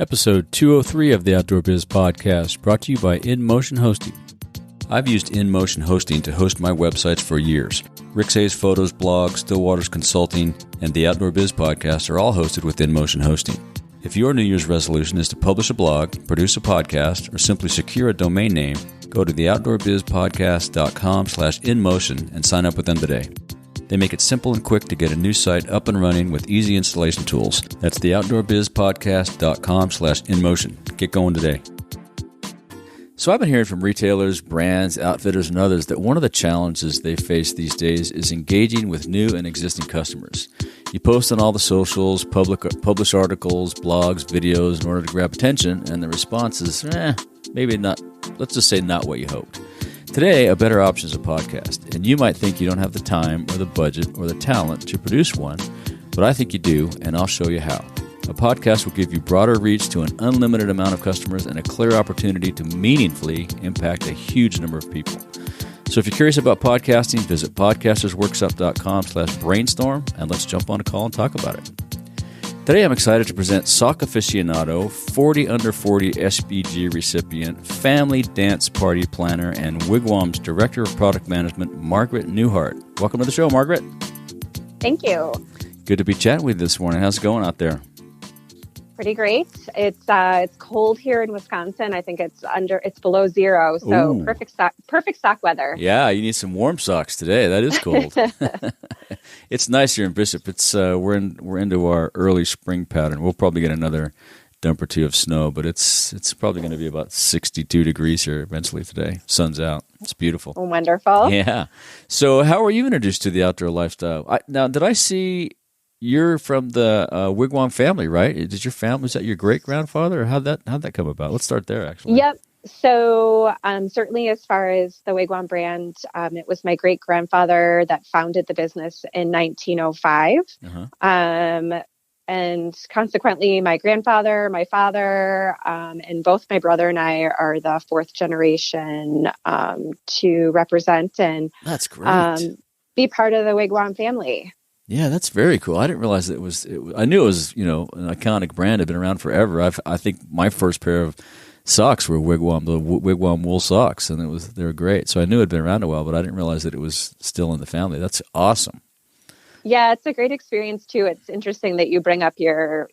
Episode 203 of the Outdoor Biz Podcast, brought to you by InMotion Hosting. I've used InMotion Hosting to host my websites for years. Rick Say's Photos blog, Stillwater's Consulting, and the Outdoor Biz Podcast are all hosted with InMotion Hosting. If your New Year's resolution is to publish a blog, produce a podcast, or simply secure a domain name, go to theoutdoorbizpodcast.com/InMotion and sign up with them today. They make it simple and quick to get a new site up and running with easy installation tools. That's theoutdoorbizpodcast.com/InMotion. Get going today. So I've been hearing from retailers, brands, outfitters, and others that one of the challenges they face these days is engaging with new and existing customers. You post on all the socials, publish articles, blogs, videos in order to grab attention, and the response is, maybe not, let's just say not what you hoped. Today, a better option is a podcast, and you might think you don't have the time or the budget or the talent to produce one, but I think you do, and I'll show you how. A podcast will give you broader reach to an unlimited amount of customers and a clear opportunity to meaningfully impact a huge number of people. So if you're curious about podcasting, visit podcastersworkshop.com/brainstorm, and let's jump on a call and talk about it. Today, I'm excited to present sock aficionado, 40 under 40 SBG recipient, family dance party planner, and Wigwams Director of Product Management, Margaret Newhard. Welcome to the show, Margaret. Thank you. Good to be chatting with you this morning. How's it going out there? Pretty great. It's cold here in Wisconsin. I think it's below zero, so Ooh. perfect sock weather. Yeah, you need some warm socks today. That is cold. It's nice here in Bishop. It's we're into our early spring pattern. We'll probably get another dump or two of snow, but it's probably going to be about 62 degrees here eventually today. Sun's out. It's beautiful. Wonderful. Yeah. So how were you introduced to the outdoor lifestyle? Now, did I see you're from the Wigwam family, right? Did your family, was that your great-grandfather, or how'd that come about? Let's start there, actually. Yep. So certainly as far as the Wigwam brand, it was my great-grandfather that founded the business in 1905. Uh-huh. And consequently, my grandfather, my father, and both my brother and I are the fourth generation to represent and that's great. Be part of the Wigwam family. Yeah, that's very cool. I didn't realize that it was. I knew it was, an iconic brand. Had been around forever. I think my first pair of socks were Wigwam, the Wigwam wool socks, and they were great. So I knew it had been around a while, but I didn't realize that it was still in the family. That's awesome. Yeah, it's a great experience too. It's interesting that you bring up your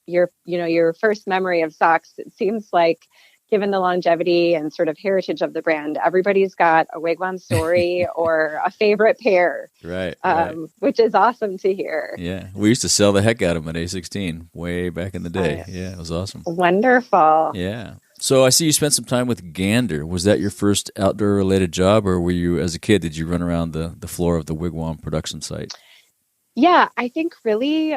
first memory of socks. It seems like, given the longevity and sort of heritage of the brand, everybody's got a Wigwam story or a favorite pair. Right. Which is awesome to hear. Yeah. We used to sell the heck out of them at A16 way back in the day. Yeah, it was awesome. Wonderful. Yeah. So I see you spent some time with Gander. Was that your first outdoor-related job, or were you, as a kid, did you run around the floor of the Wigwam production site? Yeah, I think really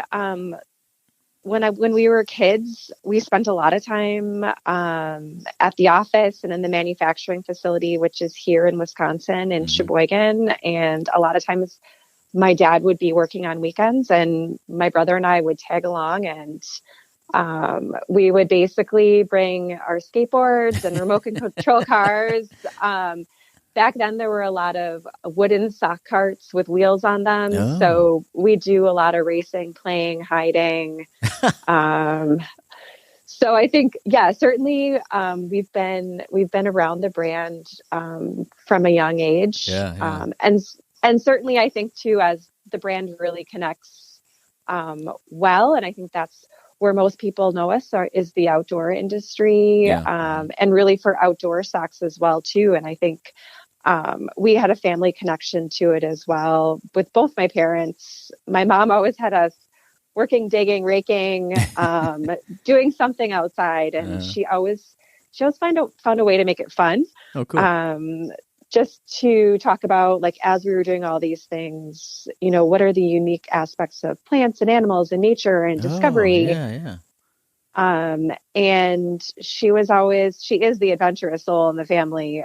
when we were kids, we spent a lot of time at the office and in the manufacturing facility, which is here in Wisconsin in Sheboygan. And a lot of times my dad would be working on weekends and my brother and I would tag along, and we would basically bring our skateboards and remote control cars. Back then, there were a lot of wooden sock carts with wheels on them. Oh. So we do a lot of racing, playing, hiding. So I think, yeah, certainly we've been around the brand from a young age. Yeah. And certainly I think, too, as the brand really connects well, and I think that's where most people know us is the outdoor industry, and really for outdoor socks as well, too. And I think we had a family connection to it as well with both my parents. My mom always had us working, digging, raking, doing something outside. And she always found a way to make it fun. Oh, cool. Just to talk about, like, as we were doing all these things, what are the unique aspects of plants and animals and nature and discovery. Yeah. And she is the adventurous soul in the family.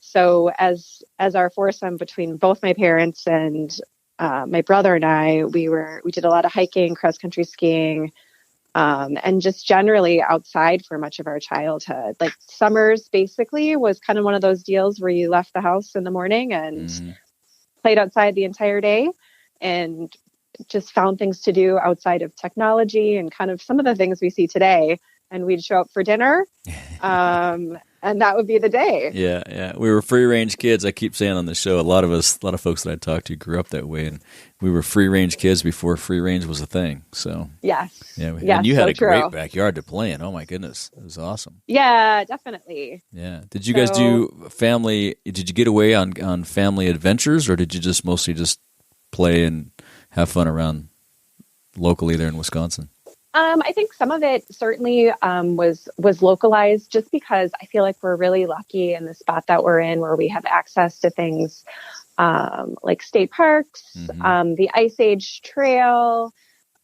So as our foursome between both my parents and my brother and I, we did a lot of hiking, cross country skiing, and just generally outside for much of our childhood. Like summers basically was kind of one of those deals where you left the house in the morning and played outside the entire day and just found things to do outside of technology and kind of some of the things we see today. and we'd show up for dinner. And that would be the day. Yeah. We were free range kids. I keep saying on the show, a lot of folks that I talk to grew up that way, and we were free range kids before free range was a thing. So yes, and you had a great backyard to play in. Oh my goodness, it was awesome. Yeah, definitely. Yeah. Did you guys do family? Did you get away on family adventures, or did you just mostly just play and have fun around locally there in Wisconsin? I think some of it certainly was localized, just because I feel like we're really lucky in the spot that we're in, where we have access to things like state parks, the Ice Age Trail.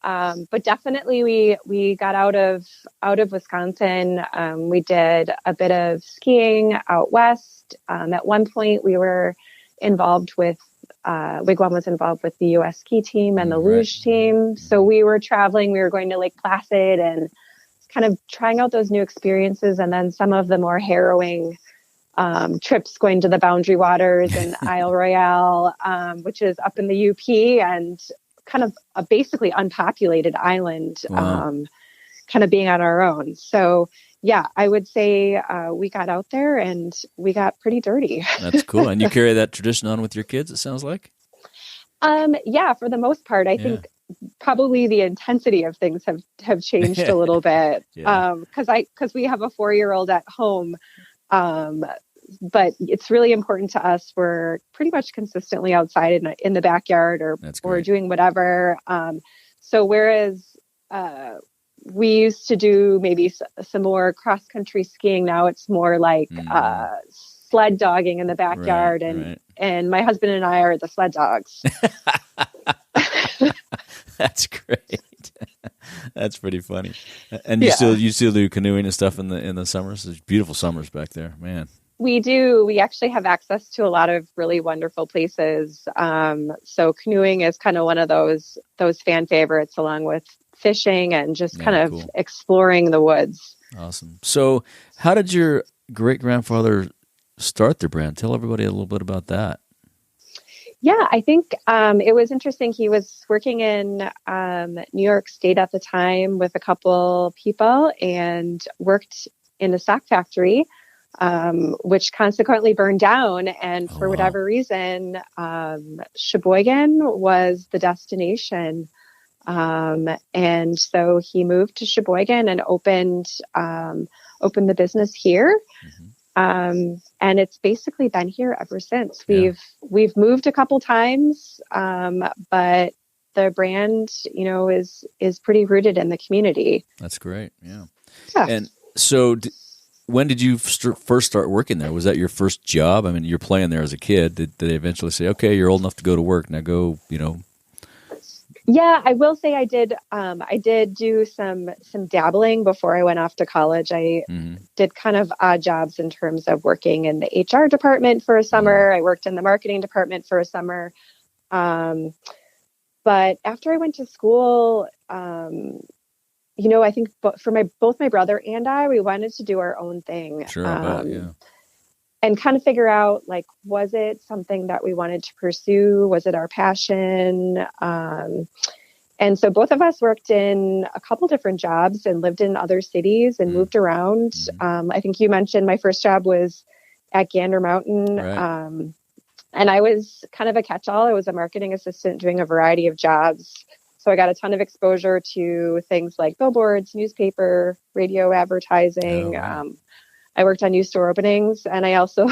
But definitely we got out of Wisconsin. We did a bit of skiing out west. At one point we were involved with Wigwam was involved with the U.S. ski team and the luge team. So we were traveling, we were going to Lake Placid and kind of trying out those new experiences. And then some of the more harrowing trips, going to the Boundary Waters and Isle Royale, which is up in the UP and kind of a basically unpopulated island, kind of being on our own. So yeah, I would say we got out there and we got pretty dirty. That's cool. And you carry that tradition on with your kids, it sounds like? Yeah, for the most part. I think probably the intensity of things have changed a little bit. Because we have a 4-year-old at home. But it's really important to us. We're pretty much consistently outside in the backyard or doing whatever. So whereas we used to do maybe some more cross-country skiing. Now it's more like sled dogging in the backyard, and my husband and I are the sled dogs. That's great. That's pretty funny. And you still do canoeing and stuff in the summers? There's beautiful summers back there, man. We do. We actually have access to a lot of really wonderful places. So canoeing is kind of one of those fan favorites, along with fishing and just kind of exploring the woods. Awesome. So how did your great-grandfather start the brand? Tell everybody a little bit about that. Yeah, I think it was interesting. He was working in New York State at the time with a couple people and worked in a sock factory, which consequently burned down. And for whatever reason, Sheboygan was the destination. And so he moved to Sheboygan and opened the business here. And it's basically been here ever since. We've moved a couple times, but the brand, is pretty rooted in the community. That's great. Yeah. And so when did you first start working there? Was that your first job? I mean, you're playing there as a kid. Did they eventually say, okay, you're old enough to go to work, now go, Yeah, I will say I did do some dabbling before I went off to college. I did kind of odd jobs in terms of working in the HR department for a summer. I worked in the marketing department for a summer. But after I went to school, I think for both my brother and I, we wanted to do our own thing. Sure, I bet, and kind of figure out, was it something that we wanted to pursue? Was it our passion? And so both of us worked in a couple different jobs and lived in other cities and moved around. I think you mentioned my first job was at Gander Mountain. Right. And I was kind of a catch-all. I was a marketing assistant doing a variety of jobs. So I got a ton of exposure to things like billboards, newspaper, radio advertising. I worked on new store openings, and I also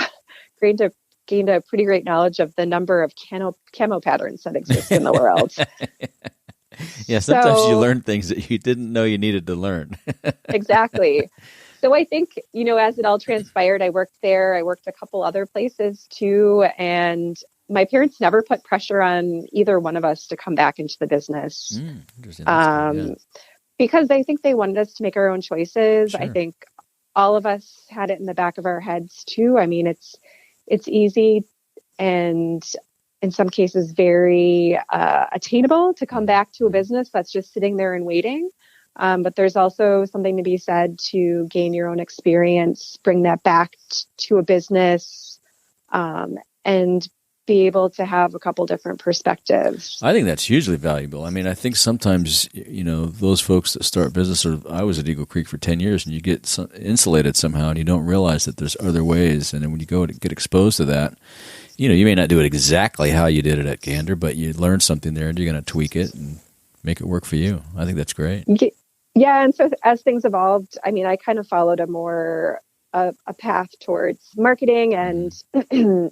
gained a pretty great knowledge of the number of camo patterns that exist in the world. Yeah, sometimes you learn things that you didn't know you needed to learn. Exactly. So I think, as it all transpired, I worked there. I worked a couple other places too, and my parents never put pressure on either one of us to come back into the business. Because I think they wanted us to make our own choices. Sure. I think all of us had it in the back of our heads too. I mean, it's easy and in some cases very attainable to come back to a business that's just sitting there and waiting. But there's also something to be said to gain your own experience, bring that back to a business, and be able to have a couple different perspectives. I think that's hugely valuable. I mean, I think sometimes, those folks that start business, or I was at Eagle Creek for 10 years, and you get insulated somehow, and you don't realize that there's other ways. And then when you go to get exposed to that, you may not do it exactly how you did it at Gander, but you learn something there, and you're going to tweak it and make it work for you. I think that's great. Yeah, and so as things evolved, I mean, I kind of followed a path towards marketing and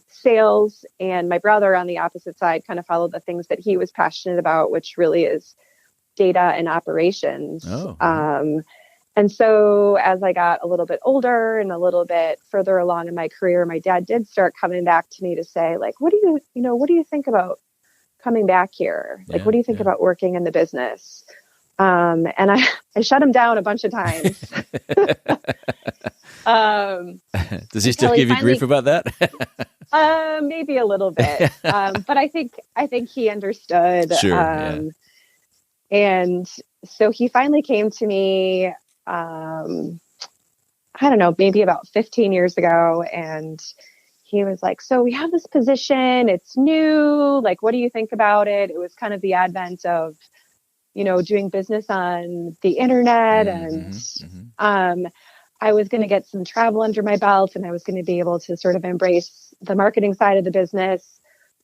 sales, and my brother on the opposite side kind of followed the things that he was passionate about, which really is data and operations. And so as I got a little bit older and a little bit further along in my career, my dad did start coming back to me to say, like, what do you think about coming back here? Like, what do you think about working in the business? And I shut him down a bunch of times. Does he still give you grief about that? Maybe a little bit. But I think he understood. Sure. And so he finally came to me, I don't know, maybe about 15 years ago. And he was like, so we have this position, it's new. Like, what do you think about it? It was kind of the advent of, doing business on the internet. And I was going to get some travel under my belt, and I was going to be able to sort of embrace the marketing side of the business.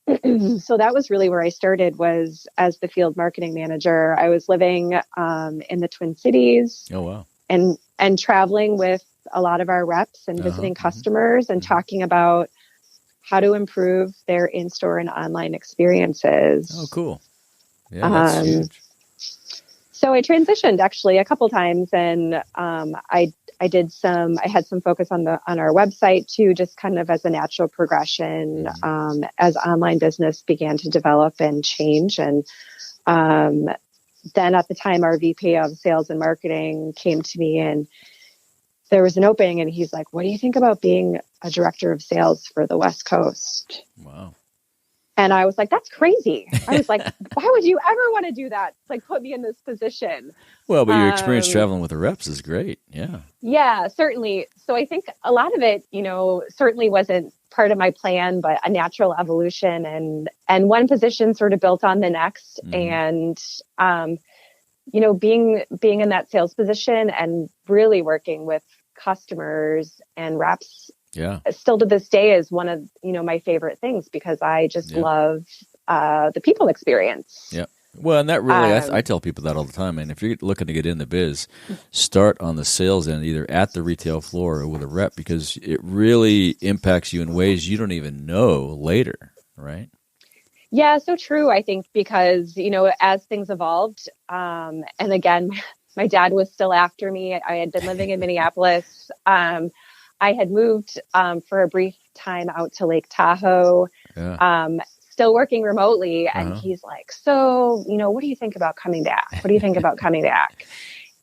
So that was really where I started, was as the field marketing manager. I was living in the Twin Cities. Oh, wow. And traveling with a lot of our reps and visiting customers and talking about how to improve their in-store and online experiences. Oh, cool. Yeah, that's huge. So I transitioned actually a couple times, and I had some focus on our website too, just kind of as a natural progression as online business began to develop and change. And then at the time, our VP of sales and marketing came to me, and there was an opening, and he's like, what do you think about being a director of sales for the West Coast? Wow. And I was like, that's crazy. I was like, why would you ever want to do that? Like, put me in this position. Well, but your experience traveling with the reps is great. Yeah. Yeah, certainly. So I think a lot of it, certainly wasn't part of my plan, but a natural evolution, and one position sort of built on the next. And, being in that sales position and really working with customers and reps, still to this day is one of, my favorite things, because I just love the people experience. Yeah. Well, and that really, I tell people that all the time. And if you're looking to get in the biz, start on the sales end, either at the retail floor or with a rep, because it really impacts you in ways you don't even know later, right? Yeah, so true. I think because, as things evolved, and again, my dad was still after me. I had been living in Minneapolis. I had moved for a brief time out to Lake Tahoe. Still working remotely. And he's like, so, what do you think about coming back? What do you think about coming back?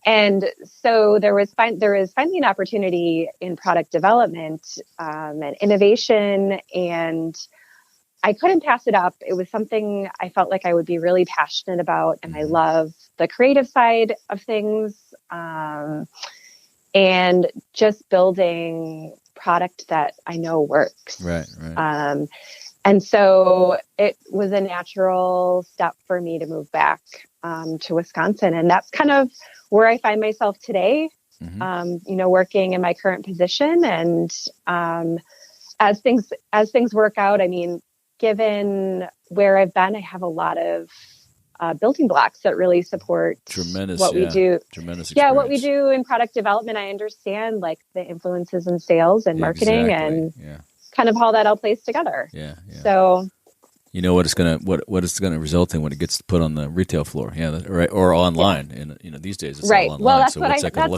And so there was finally an opportunity in product development and innovation, and I couldn't pass it up. It was something I felt like I would be really passionate about. And I love the creative side of things, and just building product that I know works. Right. And so it was a natural step for me to move back to Wisconsin. And that's kind of where I find myself today, working in my current position. And as things work out, I mean, given where I've been, I have a lot of building blocks that really support what we do. Tremendous experience. Yeah, what we do in product development. I understand like the influences in sales and marketing and kind of how that all plays together. Yeah. So, what it's gonna result in when it gets put on the retail floor, right, or online. And these days it's all online. Well, that's so what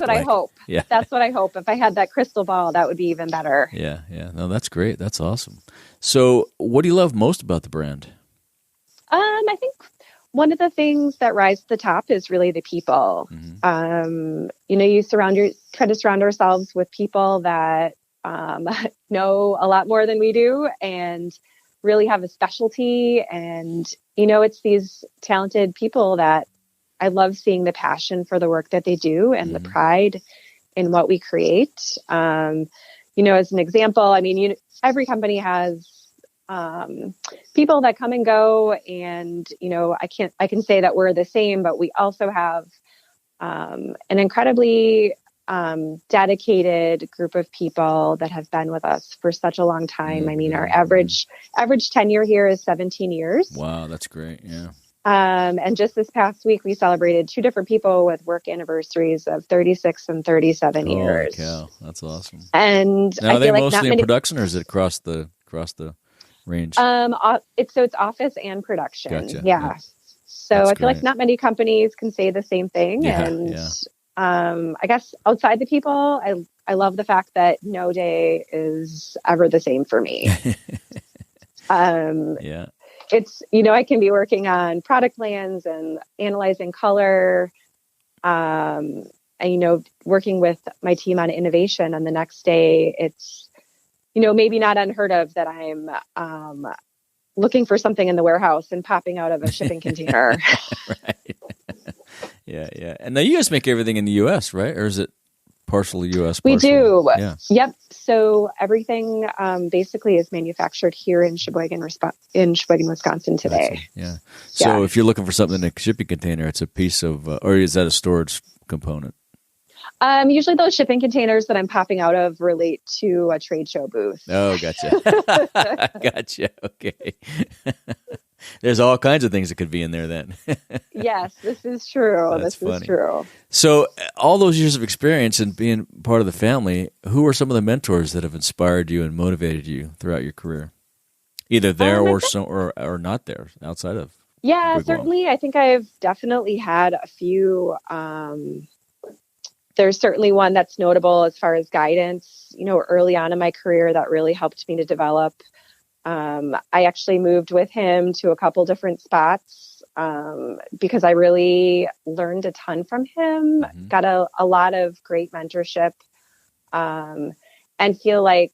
I hope. Yeah, that's what I hope. If I had that crystal ball, that would be even better. Yeah. No, that's great. That's awesome. So, what do you love most about the brand? I think one of the things that rise to the top is really the people. You try to surround ourselves with people that know a lot more than we do and really have a specialty. And, it's these talented people that I love seeing the passion for the work that they do and the pride in what we create. As an example, I mean, every company has people that come and go, and, I can say that we're the same, but we also have, an incredibly, dedicated group of people that have been with us for such a long time. I mean, our average tenure here is 17 years. Wow, that's great. Yeah. And just this past week, we celebrated 2 different people with work anniversaries of 36 and 37 years. Cow. That's awesome. And now, are they mostly in production, or is it across the range? It's office and production. Gotcha. Yeah. So That's I feel like not many companies can say the same thing. I guess outside the people, I love the fact that no day is ever the same for me. It's, I can be working on product plans and analyzing color, and, working with my team on innovation. And the next day it's, maybe not unheard of that I'm, looking for something in the warehouse and popping out of a shipping container. Right. Yeah. And now you guys make everything in the U.S., right? Or is it partially U.S.? We do. Yeah. Yep. So everything basically is manufactured here in Sheboygan, Wisconsin today. Gotcha. Yeah. So if you're looking for something in a shipping container, it's a piece of, or is that a storage component? Usually those shipping containers that I'm popping out of relate to a trade show booth. Oh, gotcha. Gotcha. Okay. There's all kinds of things that could be in there then. Yes, this is true. That's funny. Is true. So all those years of experience and being part of the family, who are some of the mentors that have inspired you and motivated you throughout your career? Either there or not there, outside of Wigwam. Certainly. I think I've definitely had a few. There's certainly one that's notable as far as guidance, early on in my career that really helped me to develop. I actually moved with him to a couple different spots because I really learned a ton from him, got a lot of great mentorship, and feel like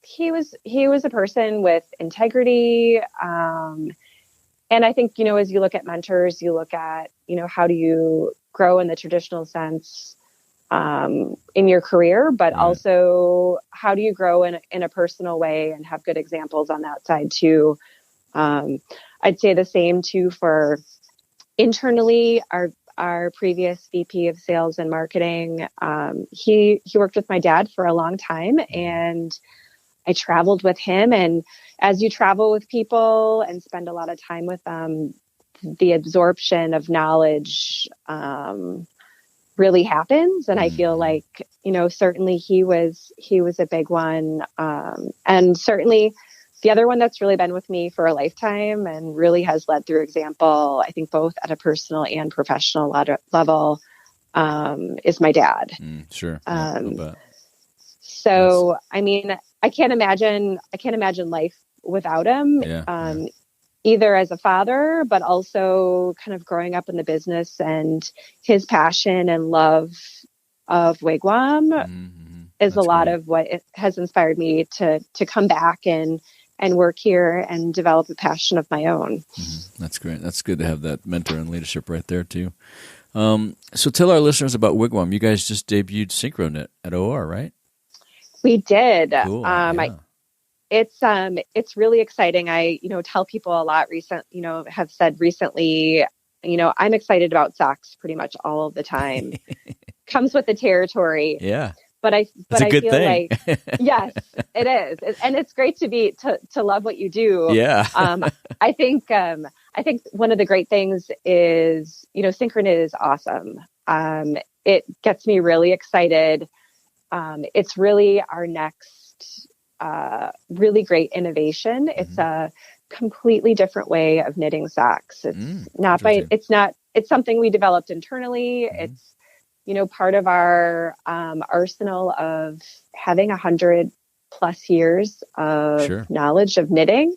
he was a person with integrity. And I think, as you look at mentors, you look at, how do you grow in the traditional sense in your career, but also how do you grow in a personal way and have good examples on that side too. I'd say the same too for internally. Our previous VP of sales and marketing, he worked with my dad for a long time, and I traveled with him. And as you travel with people and spend a lot of time with them, the absorption of knowledge really happens. And I feel like, certainly he was a big one. And certainly the other one that's really been with me for a lifetime and really has led through example, I think both at a personal and professional level, is my dad. Sure. So, I mean, I can't imagine life without him. Either as a father, but also kind of growing up in the business, and his passion and love of Wigwam is a lot of what it has inspired me to come back and work here and develop a passion of my own. That's great. That's good to have that mentor and leadership right there too. So tell our listeners about Wigwam. You guys just debuted SynchroNet at OR, right? We did. Cool. It's really exciting. I, tell people a lot have said recently, I'm excited about socks pretty much all of the time. Comes with the territory. Yeah. But I feel thing. Like, yes, it is. And it's great to love what you do. Yeah. I think one of the great things is, SynchroNet is awesome. It gets me really excited. It's really our next really great innovation. It's a completely different way of knitting socks. It's something we developed internally. It's, part of our arsenal of having 100+ years of knowledge of knitting,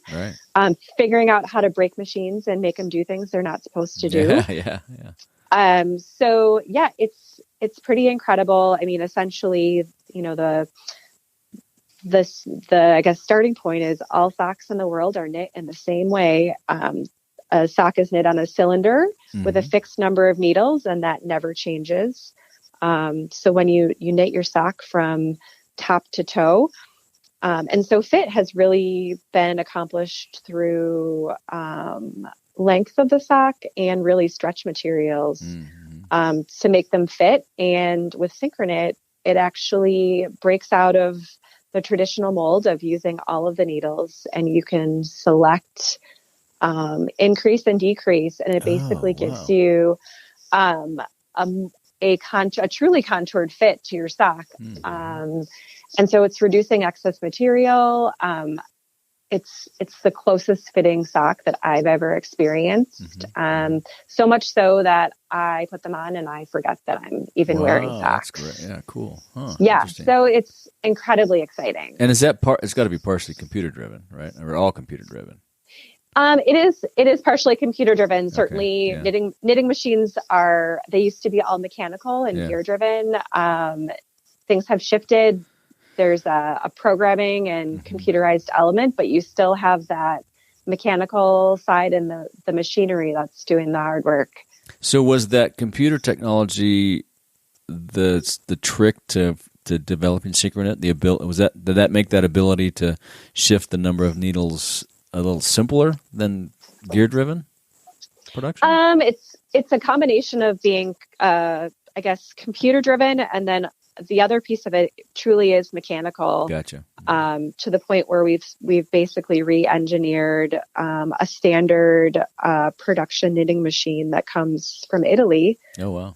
figuring out how to break machines and make them do things they're not supposed to do. So it's pretty incredible. I mean, essentially, the I guess starting point is all socks in the world are knit in the same way. A sock is knit on a cylinder with a fixed number of needles, and that never changes. So when you knit your sock from top to toe, And so fit has really been accomplished through length of the sock and really stretch materials to make them fit. And with Synchronit, it actually breaks out of the traditional mold of using all of the needles, and you can select increase and decrease, and it basically gives you a truly contoured fit to your sock. And so it's reducing excess material. It's the closest fitting sock that I've ever experienced. So much so that I put them on and I forget that I'm even wearing socks. That's great. Yeah, cool. Huh, yeah, so it's incredibly exciting. And is that it's got to be partially computer driven, right? Or all computer driven? It is partially computer driven. Certainly, Okay, yeah. knitting machines they used to be all mechanical and gear driven. Things have shifted. There's a programming and computerized element, but you still have that mechanical side and the machinery that's doing the hard work. So was that computer technology the trick to developing Synchronit? Did that make that ability to shift the number of needles a little simpler than gear driven production? It's a combination of being I guess computer driven, and then the other piece of it truly is mechanical. Gotcha. To the point where we've basically re-engineered a standard production knitting machine that comes from Italy. Oh wow!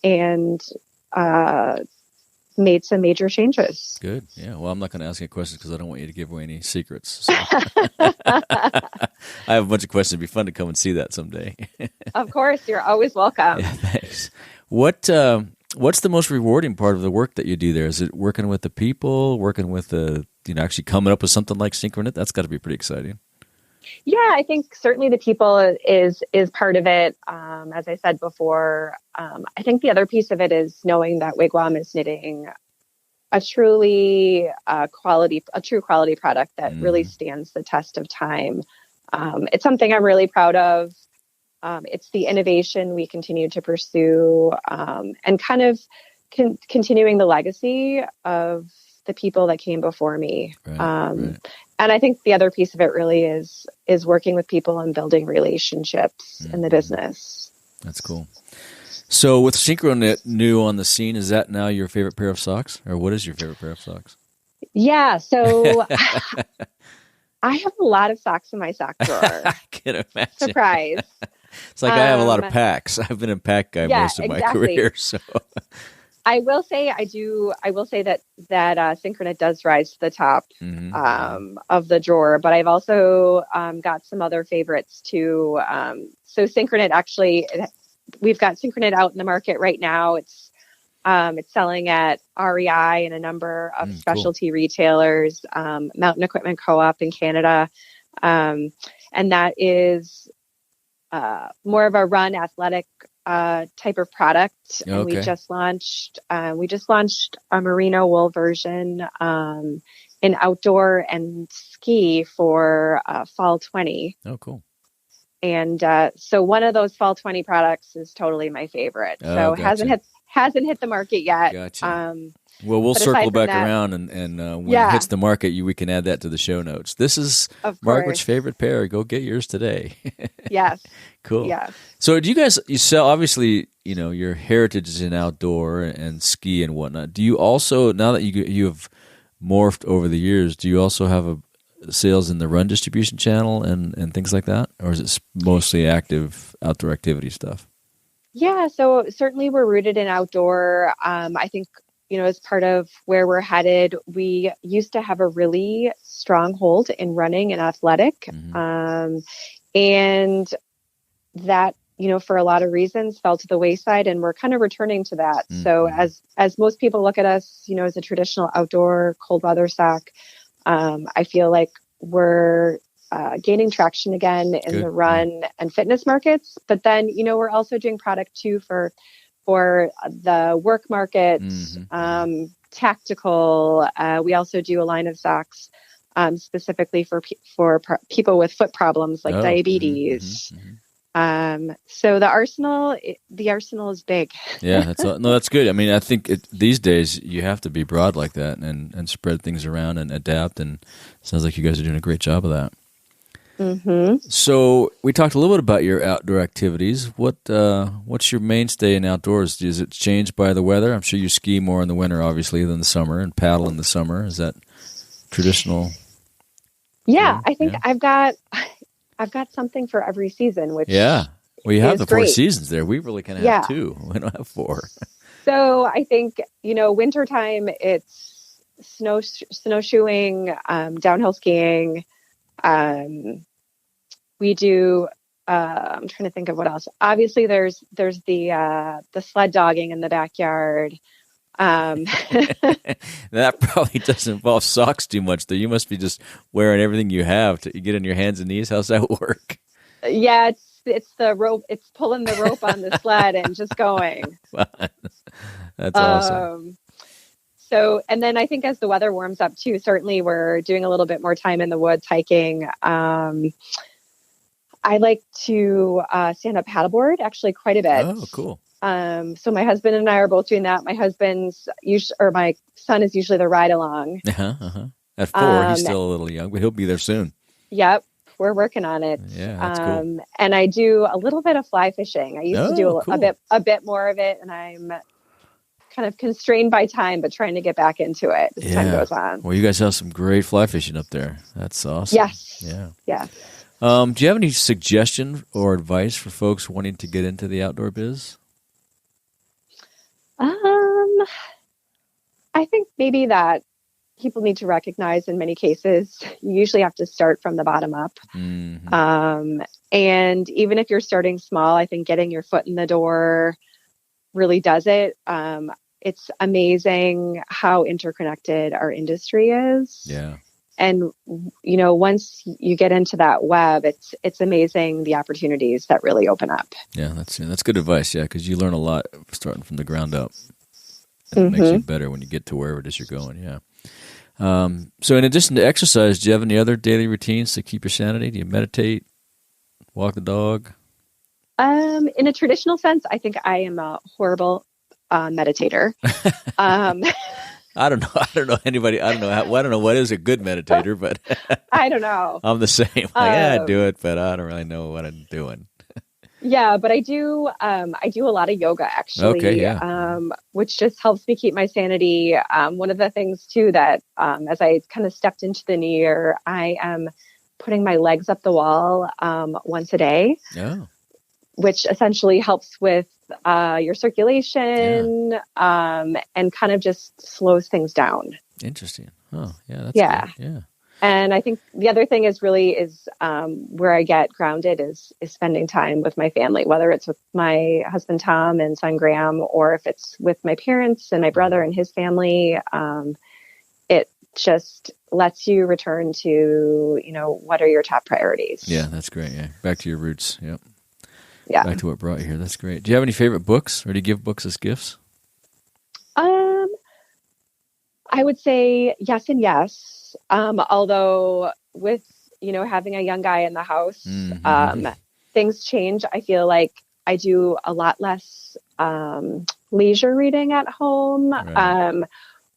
And made some major changes. Good. Yeah. Well, I'm not going to ask any questions because I don't want you to give away any secrets. So. I have a bunch of questions. It'd be fun to come and see that someday. Of course, you're always welcome. Yeah, thanks. What's the most rewarding part of the work that you do there? Is it working with the people, working with actually coming up with something like Synchronit? That's got to be pretty exciting. Yeah, I think certainly the people is part of it. As I said before, I think the other piece of it is knowing that Wigwam is knitting a true quality product that really stands the test of time. It's something I'm really proud of. It's the innovation we continue to pursue, and kind of continuing the legacy of the people that came before me. Right. And I think the other piece of it really is working with people and building relationships in the business. That's cool. So with Synchronit new on the scene, is that now your favorite pair of socks? Or what is your favorite pair of socks? Yeah, so I have a lot of socks in my sock drawer. I can imagine. Surprise. It's like I have a lot of packs. I've been a pack guy most of my career. So I will say that Synchronit does rise to the top of the drawer, but I've also got some other favorites too. So Synchronit actually, we've got Synchronit out in the market right now. It's selling at REI and a number of specialty retailers, Mountain Equipment Co-op in Canada, and that is more of a run athletic type of product. And we just launched a merino wool version in outdoor and ski for fall 20. Oh, cool. And so one of those fall 20 products is totally my favorite. So gotcha. hasn't hit the market yet. Gotcha. Well, we'll circle back around, and when it hits the market, we can add that to the show notes. This is Margaret's favorite pair. Go get yours today. Yes. Cool. Yes. So you sell, obviously, your heritage is in outdoor and ski and whatnot. Do you also, now that you have morphed over the years, do you also have sales in the run distribution channel and things like that? Or is it mostly active outdoor activity stuff? Yeah. So certainly we're rooted in outdoor. I think, as part of where we're headed, we used to have a really strong hold in running and athletic. And that, for a lot of reasons fell to the wayside, and we're kind of returning to that. So as most people look at us, as a traditional outdoor cold weather sock, I feel like we're gaining traction again in the run and fitness markets. But then, we're also doing product too for the work market, tactical. We also do a line of socks specifically for people with foot problems like diabetes. So the arsenal is big. Yeah, that's good. I mean, I think these days you have to be broad like that and spread things around and adapt. And it sounds like you guys are doing a great job of that. Mm-hmm. So we talked a little bit about your outdoor activities. What's your mainstay in outdoors? Does it change by the weather? I'm sure you ski more in the winter, obviously, than the summer, and paddle in the summer. Is that traditional? Yeah, I think I've got something for every season, which well, you have the four great. seasons there. We really kind of have two. We don't have four. So I think wintertime it's snowshoeing, downhill skiing. We do. I'm trying to think of what else. Obviously, there's the sled dogging in the backyard. That probably doesn't involve socks too much, though. You must be just wearing everything you have to get on your hands and knees. How's that work? Yeah, it's the rope. It's pulling the rope on the sled and just going. That's awesome. So, and then I think as the weather warms up too, certainly we're doing a little bit more time in the woods hiking. I like to stand up paddleboard actually quite a bit. Oh, cool. So my husband and I are both doing that. My my son is usually the ride along. At 4, he's still a little young, but he'll be there soon. Yep. We're working on it. Yeah, that's cool. And I do a little bit of fly fishing. I used to do a bit more of it, and I'm kind of constrained by time, but trying to get back into it as time goes on. Well, you guys have some great fly fishing up there. That's awesome. Yes. Yeah. Yeah. Do you have any suggestion or advice for folks wanting to get into the outdoor biz? I think maybe that people need to recognize in many cases, you usually have to start from the bottom up. Mm-hmm. And even if you're starting small, I think getting your foot in the door really does it. It's amazing how interconnected our industry is. Yeah. And, once you get into that web, it's amazing the opportunities that really open up. Yeah, that's good advice, because you learn a lot starting from the ground up. And it makes you better when you get to wherever it is you're going, yeah. So in addition to exercise, do you have any other daily routines to keep your sanity? Do you meditate, walk the dog? In a traditional sense, I think I am a horrible meditator. I don't know anybody. I don't know what is a good meditator, but I don't know. I'm the same. I do it, but I don't really know what I'm doing. Yeah, but I do a lot of yoga actually, which just helps me keep my sanity. One of the things too that as I kind of stepped into the new year, I am putting my legs up the wall once a day, which essentially helps with your circulation and kind of just slows things down. Interesting. Oh, yeah, that's good. Yeah. And I think the other thing is where I get grounded is spending time with my family, whether it's with my husband, Tom, and son, Graham, or if it's with my parents and my brother and his family. It just lets you return to, what are your top priorities? Yeah, that's great. Yeah. Back to your roots. Yep. Yeah. Back to what brought you here. That's great. Do you have any favorite books, or do you give books as gifts? I would say yes and yes. Although with, having a young guy in the house, things change. I feel like I do a lot less leisure reading at home. Right.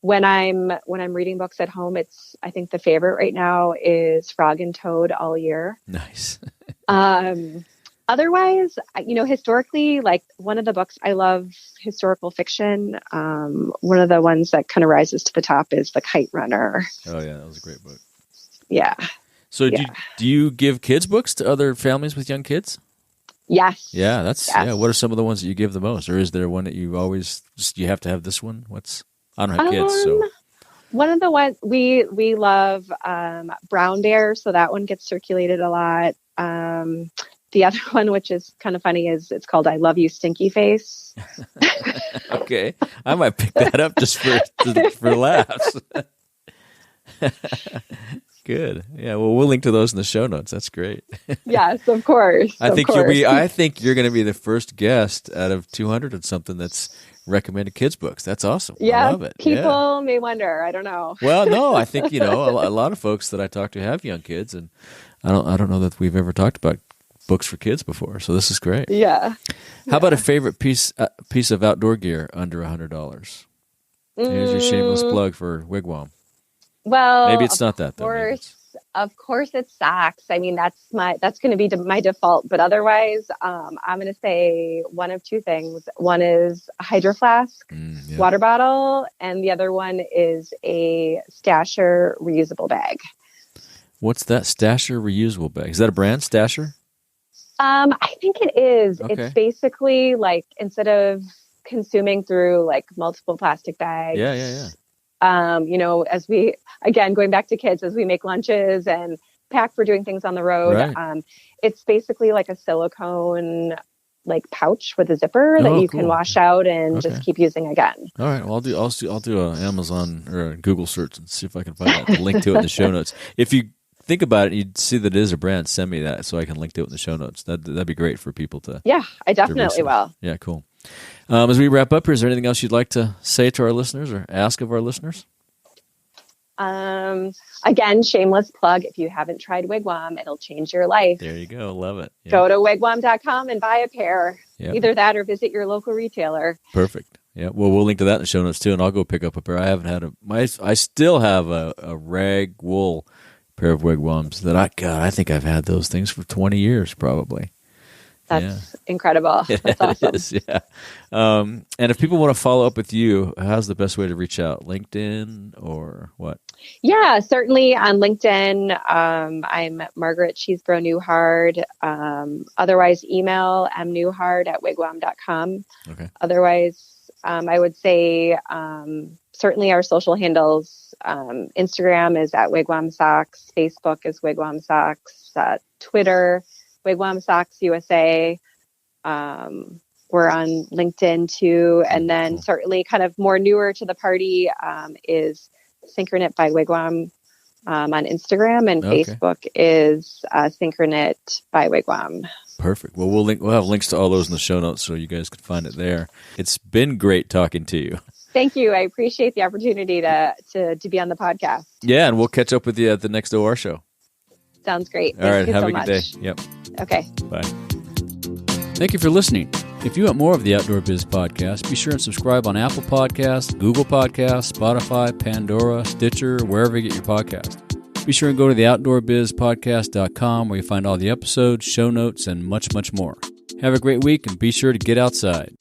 When I'm reading books at home, I think the favorite right now is Frog and Toad All Year. Nice. Otherwise, historically, like one of the books I love, historical fiction. One of the ones that kind of rises to the top is The Kite Runner. Oh yeah, that was a great book. Yeah. So do you give kids books to other families with young kids? Yes. Yeah, what are some of the ones that you give the most, or is there one that you always you have to have this one? I don't have kids, so. One of the ones we love Brown Bear, so that one gets circulated a lot. The other one, which is kind of funny, it's called I Love You, Stinky Face. Okay. I might pick that up just for laughs. Good. Yeah, well, we'll link to those in the show notes. That's great. Yes, of course. I think you're going to be the first guest out of 200 and something that's recommended kids books. That's awesome. Yeah, I love it. People may wonder. I don't know. Well, no, I think, a lot of folks that I talk to have young kids, and I don't know that we've ever talked about books for kids before, so this is great. Yeah. How about a favorite piece of outdoor gear under $100? Here's your shameless plug for Wigwam. Well, maybe it's not that, though. Of course, it's socks. I mean, that's going to be my default. But otherwise, I'm going to say one of two things. One is a Hydro Flask water bottle, and the other one is a Stasher reusable bag. What's that Stasher reusable bag? Is that a brand, Stasher? I think it is. Okay. It's basically like, instead of consuming through like multiple plastic bags. Yeah. As we, again, going back to kids, as we make lunches and pack for doing things on the road, right. It's basically like a silicone like pouch with a zipper that you can wash out and just keep using again. All right. Well, I'll do an Amazon or a Google search and see if I can find a link to it in the show notes. If you think about it, you'd see that it is a brand. Send me that so I can link to it in the show notes. That'd be great for people to. Yeah, I definitely will. Yeah, cool. As we wrap up here, is there anything else you'd like to say to our listeners or ask of our listeners? Again, shameless plug. If you haven't tried Wigwam, it'll change your life. There you go. Love it. Yeah. Go to wigwam.com and buy a pair. Yep. Either that or visit your local retailer. Perfect. Yeah. Well, we'll link to that in the show notes too, and I'll go pick up a pair. I haven't had I still have a rag wool pair of Wigwams that I think I've had those things for 20 years probably. That's incredible. That's awesome. Is, yeah. And if people want to follow up with you, how's the best way to reach out? LinkedIn or what? Yeah, certainly on LinkedIn. I'm Margaret Newhard. Otherwise, email mnewhard@wigwam.com. Okay. Otherwise, I would say certainly our social handles. Instagram is at Wigwam Socks. Facebook is Wigwam Socks. Twitter, Wigwam Socks USA. We're on LinkedIn too. And then certainly kind of more newer to the party is Synchronit by Wigwam on Instagram, and Facebook is Synchronit by Wigwam. Perfect. Well, we'll have links to all those in the show notes so you guys can find it there. It's been great talking to you. Thank you. I appreciate the opportunity to be on the podcast. Yeah, and we'll catch up with you at the next OR show. Sounds great. All right. Thank you Have so a much. good day. Yep. Okay. Bye. Thank you for listening. If you want more of the Outdoor Biz Podcast, be sure and subscribe on Apple Podcasts, Google Podcasts, Spotify, Pandora, Stitcher, wherever you get your podcast. Be sure and go to the outdoorbizpodcast.com where you find all the episodes, show notes, and much, much more. Have a great week and be sure to get outside.